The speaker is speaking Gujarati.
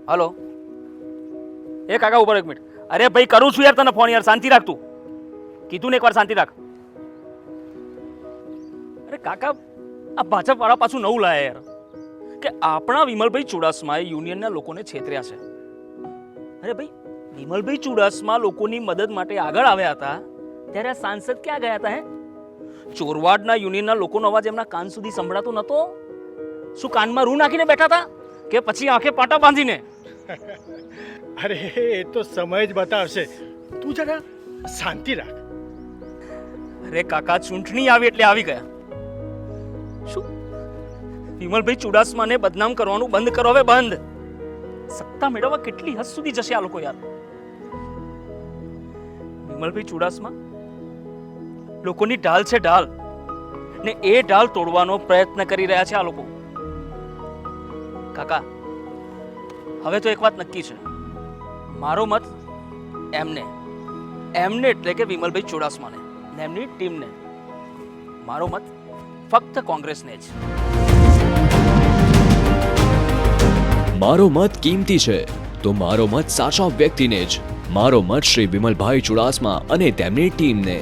હલો, એ કાકા ઉપર એક મિનિટ. અરે ભાઈ કરું છું યાર તને ફોન, યાર શાંતિ રાખ તું. કીધું ને એકવાર શાંતિ રાખ. અરે કાકા, આ ભાજપ વાળા પાછું નવું લાયા યાર કે આપણા વિમલભાઈ ચુડાસમાએ યુનિયનના લોકોને છેતર્યા છે. અરે ભાઈ, વિમલભાઈ ચુડાસમા લોકોની મદદ માટે આગળ આવ્યા હતા ત્યારે આ સાંસદ ક્યાં ગયા હતા? ચોરવાડના યુનિયનના લોકોનો અવાજ એમના કાન સુધી સંભળાતો નતો? શું કાનમાં રૂ નાખીને બેઠા હતા કે પછી આંખે પાટા બાંધીને? અરે એ તો સમય જ બતાવશે, તું જરા શાંતિ રાખ. અરે કાકા, ચૂંટણી આવી એટલે આવી ગયા. શું વિમલભાઈ ચુડાસમાને બદનામ કરવાનું બંધ કરો હવે, બંધ. સત્તા મેળવવા કેટલી હદ સુધી જશે આ લોકો યાર? વિમલભાઈ ચુડાસમા લોકોની ઢાલ છે, ઢાલ, ને એ ઢાલ તોડવાનો પ્રયત્ન કરી રહ્યા છે આ લોકો. કાકા, હવે તો એક વાત નક્કી છે, મારો મત એમને એટલે કે વિમલભાઈ ચુડાસમાને ને એમની ટીમને. મારો મત ફક્ત કોંગ્રેસને જ. મારો મત કિંમતી છે તો મારો મત સાચા વ્યક્તિને જ. મારો મત શ્રી વિમલભાઈ ચુડાસમા અને તેમની ટીમને.